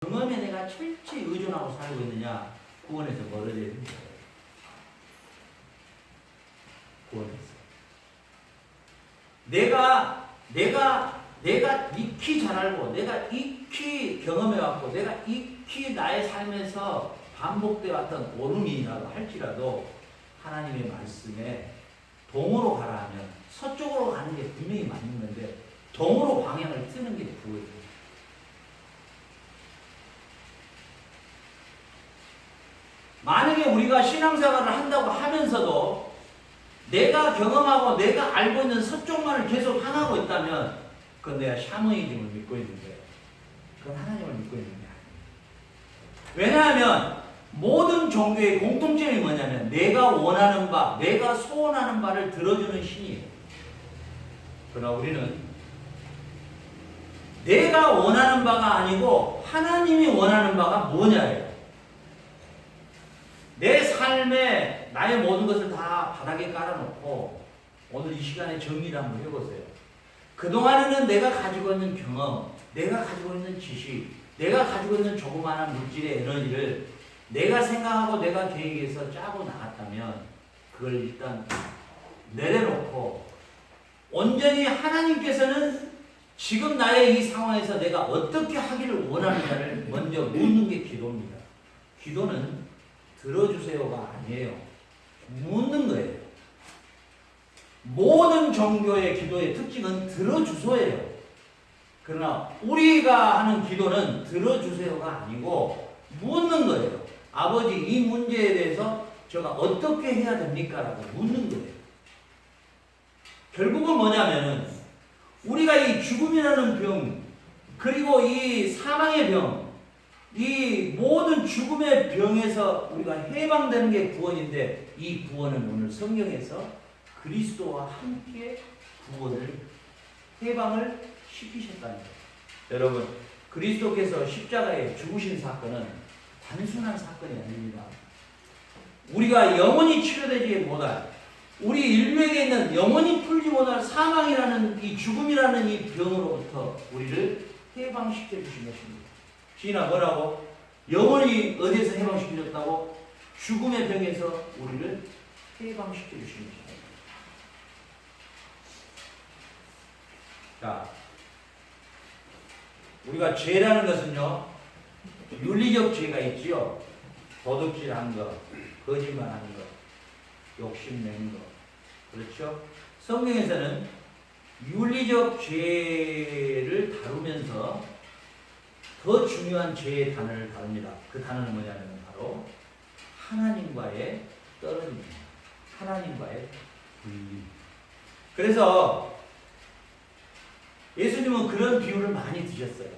경험에 내가 철저히 의존하고 살고 있느냐? 구원에서 멀어져야 됩니다. 구원에서. 내가 익히 잘 알고, 내가 익히 경험해왔고, 내가 익히 나의 삶에서 반복되어 왔던 오름이라고 할지라도 하나님의 말씀에 동으로 가라 하면 서쪽으로 가는 게 분명히 맞는데 동으로 방향을 트는 게 구원이에요. 만약에 우리가 신앙생활을 한다고 하면서도 내가 경험하고 내가 알고 있는 서쪽만을 계속 향하고 있다면 그건 내가 샤머니즘을 믿고 있는 거예요. 그건 하나님을 믿고 있는 게 아니에요. 왜냐하면 모든 종교의 공통점이 뭐냐면 내가 원하는 바, 내가 소원하는 바를 들어주는 신이에요. 그러나 우리는 내가 원하는 바가 아니고 하나님이 원하는 바가 뭐냐예요. 내 삶에 나의 모든 것을 다 바닥에 깔아놓고 오늘 이 시간에 정리를 한번 해보세요. 그동안에는 내가 가지고 있는 경험, 내가 가지고 있는 지식, 내가 가지고 있는 조그마한 물질의 에너지를 내가 생각하고 내가 계획해서 짜고 나갔다면 그걸 일단 내려놓고 온전히 하나님께서는 지금 나의 이 상황에서 내가 어떻게 하기를 원하는가를 먼저 묻는 게 기도입니다. 기도는 들어주세요가 아니에요. 묻는 거예요. 모든 종교의 기도의 특징은 들어주소예요. 그러나 우리가 하는 기도는 들어주세요가 아니고 묻는 거예요. 아버지, 이 문제에 대해서 제가 어떻게 해야 됩니까? 라고 묻는 거예요. 결국은 뭐냐면은 우리가 이 죽음이라는 병, 그리고 이 사망의 병, 이 모든 죽음의 병에서 우리가 해방되는 게 구원인데 이 구원은 오늘 성경에서 그리스도와 함께 구원을 해방을 시키셨다는 거예요. 여러분, 그리스도께서 십자가에 죽으신 사건은 단순한 사건이 아닙니다. 우리가 영원히 치료되지 못할, 우리 인류에게 있는 영원히 풀지 못할 사망이라는 이 죽음이라는 이 병으로부터 우리를 해방시켜 주신 것입니다. 지인아, 뭐라고? 영원히 어디에서 해방시켜줬다고? 죽음의 병에서 우리를 해방시켜 주신 것입니다. 자, 우리가 죄라는 것은요, 윤리적 죄가 있지요. 도둑질한 거, 거짓말하는 거, 욕심내는 거. 그렇죠? 성경에서는 윤리적 죄를 다루면서 더 중요한 죄의 단어를 다룹니다. 그 단어는 뭐냐면 바로 하나님과의 떨어짐입니다. 하나님과의 분리. 그래서 예수님은 그런 비유를 많이 드셨어요.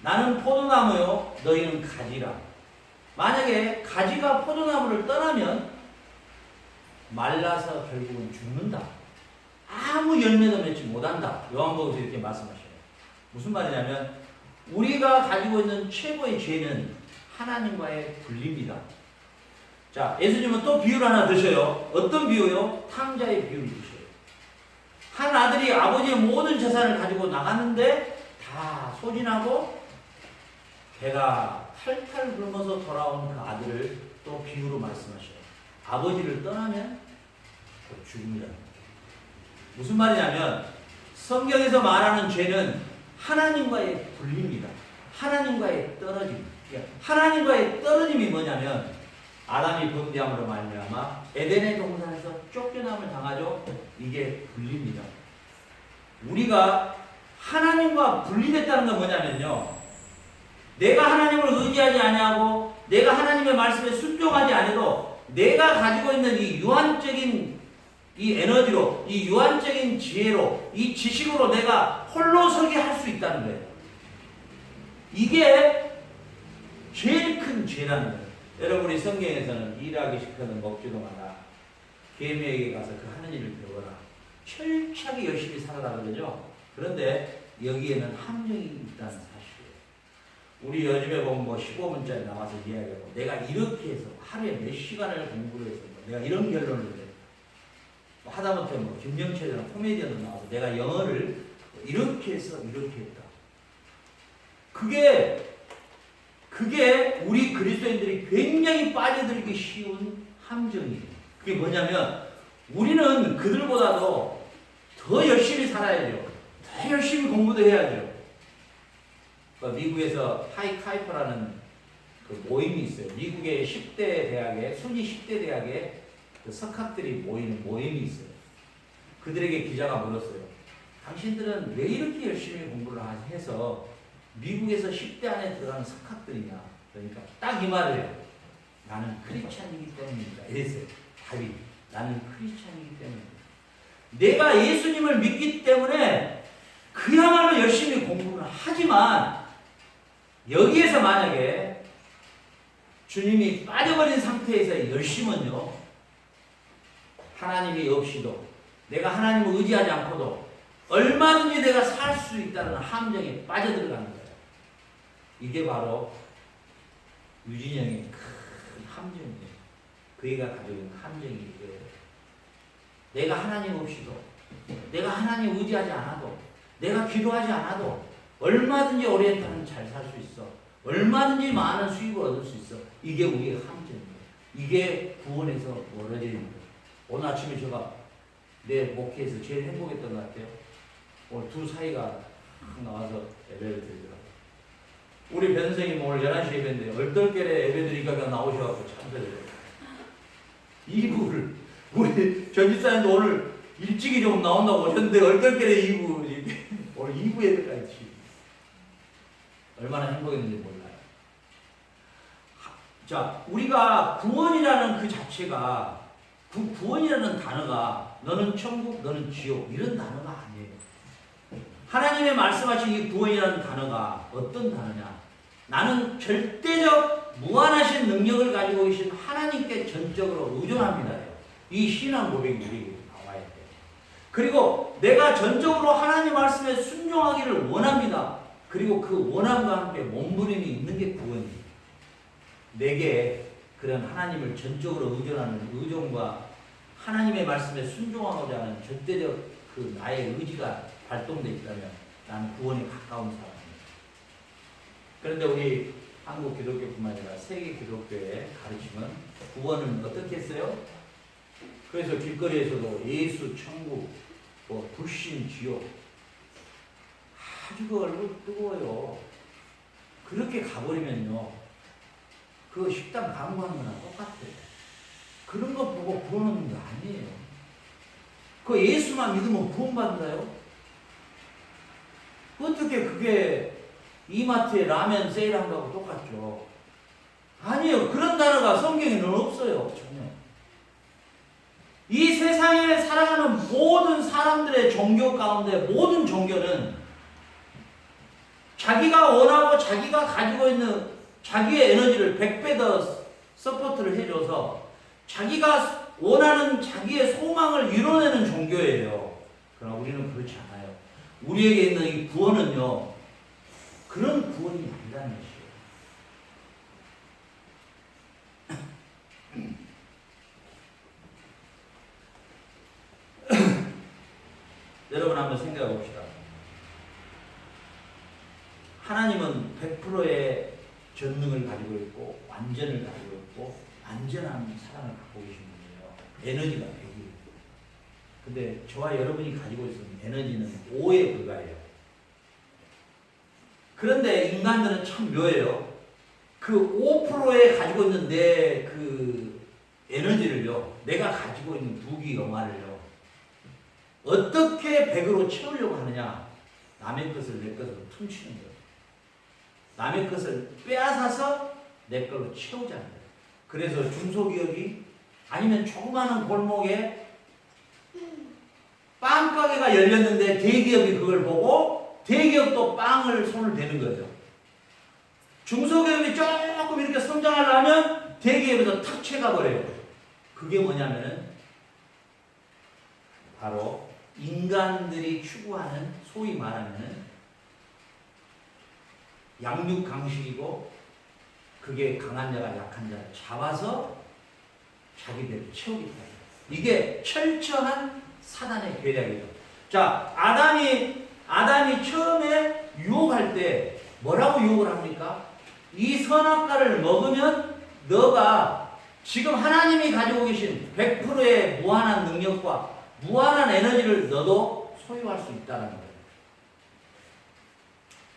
나는 포도나무요, 너희는 가지라. 만약에 가지가 포도나무를 떠나면 말라서 결국은 죽는다. 아무 열매도 맺지 못한다. 요한복음에서 이렇게 말씀하셔요. 무슨 말이냐면 우리가 가지고 있는 최고의 죄는 하나님과의 분리입니다. 자, 예수님은 또 비유를 하나 드셔요. 어떤 비유요? 탕자의 비유를 드셔요. 한 아들이 아버지의 모든 재산을 가지고 나갔는데 다 소진하고 배가 탈탈 굶어서 돌아온 그 아들을 또 비유로 말씀하셔요. 아버지를 떠나면 곧 죽음이라는 거예요. 무슨 말이냐면 성경에서 말하는 죄는 하나님과의 분리입니다. 하나님과의 떨어짐. 하나님과의 떨어짐이 뭐냐면 아담이 범죄함으로 말미암아 에덴의 동산에서 쫓겨남을 당하죠. 이게 분리입니다. 우리가 하나님과 분리됐다는 건 뭐냐면요, 내가 하나님을 의지하지 아니하고 내가 하나님의 말씀에 순종하지 않아도 내가 가지고 있는 이 유한적인 이 에너지로, 이 유한적인 지혜로, 이 지식으로 내가 홀로 서게 할 수 있다는 거예요. 이게 제일 큰 죄라는 거예요. 여러분이 성경에서는 일하기 시켜는 먹지도 마라. 계미에게 가서 그 하는 일을 배워라. 철저하게 열심히 살아라 그러죠. 그런데 여기에는 함정이 있다는 사실이에요. 우리 요즘에 보면 뭐 15분짜리 나와서 이야기하고 내가 이렇게 해서 하루에 몇 시간을 공부를 해서 내가 이런 결론을 내요. 하다못해 뭐 김영철이나 코미디언도 나와서 내가 영어를 이렇게 해서 이렇게 했다. 그게 그게 우리 그리스도인들이 굉장히 빠져들기 쉬운 함정이에요. 그게 뭐냐면 우리는 그들보다도 더 열심히 살아야죠. 더 열심히 공부도 해야죠. 미국에서 하이카이퍼라는 그 모임이 있어요. 미국의 10대 대학에, 순위 10대 대학에 그 석학들이 모이는 모임이 있어요. 그들에게 기자가 물었어요. 당신들은 왜 이렇게 열심히 공부를 해서 미국에서 10대 안에 들어가는 석학들이냐. 그러니까 딱 이 말을 해요. 나는 크리스찬이기 때문입니다. 이랬어요. 답이. 나는 크리스찬이기 때문입니다. 내가 예수님을 믿기 때문에 그야말로 열심히 공부를 하지만 여기에서 만약에 주님이 빠져버린 상태에서 열심은요, 하나님이 없이도 내가 하나님을 의지하지 않고도 얼마든지 내가 살 수 있다는 함정에 빠져들어가는 거예요. 이게 바로 유진영의 큰 함정이에요. 그이가 가지고 있는 함정이 이거예요. 내가 하나님 없이도, 내가 하나님 의지하지 않아도, 내가 기도하지 않아도 얼마든지 오리엔탈은 잘 살 수 있어. 얼마든지 많은 수입을 얻을 수 있어. 이게 우리의 함정이에요. 이게 구원에서 멀어지는 거예요. 오늘 아침에 제가 내 목회에서 제일 행복했던 것 같아요. 오늘 두 사이가 나와서 예배를 드리더라고요. 우리 변 선생님 오늘 11시 예배인데 얼떨결에 예배 드리니까 나오셔서 참석해요. 2부를 우리 전집사님도 오늘 일찍이 좀 나온다고 오셨는데 얼떨결에 2부 오늘 2부 예배까지 치고 얼마나 행복했는지 몰라요. 자, 우리가 구원이라는 그 자체가 구원이라는 단어가 너는 천국, 너는 지옥 이런 단어가 아니에요. 하나님의 말씀하신 이 구원이라는 단어가 어떤 단어냐? 나는 절대적 무한하신 능력을 가지고 계신 하나님께 전적으로 의존합니다. 이 신앙 고백이 우리에게 나와야 돼요. 그리고 내가 전적으로 하나님 말씀에 순종하기를 원합니다. 그리고 그 원함과 함께 몸부림이 있는 게 구원이에요. 내게 그런 하나님을 전적으로 의존하는 의존과 하나님의 말씀에 순종하고자 하는 절대적 그 나의 의지가 발동되어 있다면 나는 구원에 가까운 사람입니다. 그런데 우리 한국 기독교뿐만 아니라 세계 기독교의 가르침은 구원은 어떻게 했어요? 그래서 길거리에서도 예수, 천국, 뭐 불신, 지옥 아주 그 얼굴 뜨거워요. 그렇게 가버리면요, 그 식당 광고하는 거랑 똑같아요. 그런 거 보고 구원 얻는 게 아니에요. 그 예수만 믿으면 구원받나요? 어떻게 그게 이마트에 라면 세일한 거하고 똑같죠? 아니에요. 그런 단어가 성경에는 없어요. 전혀. 이 세상에 살아가는 모든 사람들의 종교 가운데 모든 종교는 자기가 원하고 자기가 가지고 있는 자기의 에너지를 100배 더 서포트를 해줘서 자기가 원하는 자기의 소망을 이뤄내는 종교예요. 그러나 우리는 그렇지 않아요. 우리에게 있는 이 구원은요, 그런 구원이 아니라는 것이에요. 여러분 한번 생각해 봅시다. 하나님은 100%의 전능을 가지고 있고 완전을 가지고 있고 완전한 사랑을 갖고 계신 분이에요. 에너지가 100이에요. 근데 저와 여러분이 가지고 있는 에너지는 5에 불과해요. 그런데 인간들은 참 묘해요. 그 5%에 가지고 있는 내 그 에너지를요, 내가 가지고 있는 부귀 영화를요, 어떻게 100으로 채우려고 하느냐? 남의 것을 내 것으로 퉁치는 거예요. 남의 것을 빼앗아서 내 걸로 채우자는 거예요. 그래서 중소기업이 아니면 조그마한 골목에 빵가게가 열렸는데 대기업이 그걸 보고 대기업도 빵을 손을 대는 거죠. 중소기업이 조금 이렇게 성장하려면 대기업에서 탁 채가버려요. 그게 뭐냐면은 바로 인간들이 추구하는 소위 말하면은 양육강식이고, 그게 강한 자가 약한 자를 잡아서 자기들을 채우기 때문에 이게 철저한 사단의 계략이죠. 자, 아담이 처음에 유혹할 때 뭐라고 유혹을 합니까? 이 선악과를 먹으면 너가 지금 하나님이 가지고 계신 100%의 무한한 능력과 무한한 에너지를 너도 소유할 수 있다는 거예요.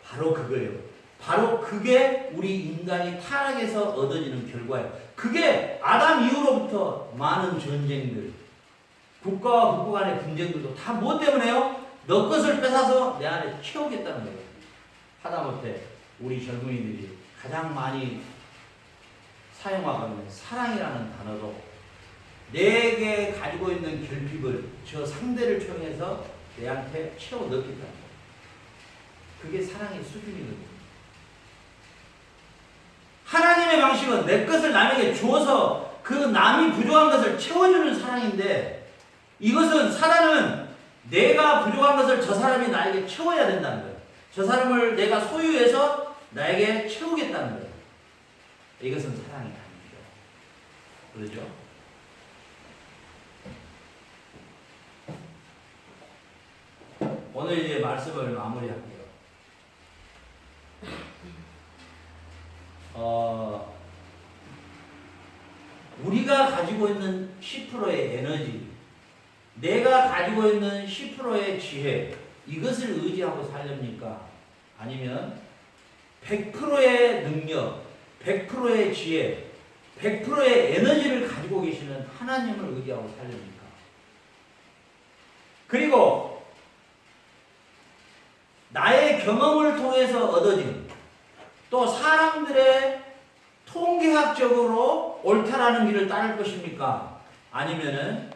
바로 그거예요. 바로 그게 우리 인간이 타락해서 얻어지는 결과예요. 그게 아담 이후로부터 많은 전쟁들, 국가와 국가 간의 분쟁들도 다 뭐 때문에요? 너 것을 뺏어서 내 안에 채우겠다는 거예요. 하다못해 우리 젊은이들이 가장 많이 사용하고 있는 사랑이라는 단어도 내게 가지고 있는 결핍을 저 상대를 통해서 내한테 채워 넣겠다는 거예요. 그게 사랑의 수준이거든요. 하나님의 방식은 내 것을 남에게 주어서 그 남이 부족한 것을 채워주는 사랑인데, 이것은 사단은 내가 부족한 것을 저 사람이 나에게 채워야 된다는 거예요. 저 사람을 내가 소유해서 나에게 채우겠다는 거예요. 이것은 사랑이 아니죠. 그렇죠? 오늘 이제 말씀을 마무리할게요. 우리가 가지고 있는 10%의 에너지, 내가 가지고 있는 10%의 지혜, 이것을 의지하고 살렵니까? 아니면 100%의 능력, 100%의 지혜, 100%의 에너지를 가지고 계시는 하나님을 의지하고 살렵니까? 그리고 나의 경험을 통해서 얻어진, 또 사람들의 통계학적으로 옳다라는 길을 따를 것입니까? 아니면은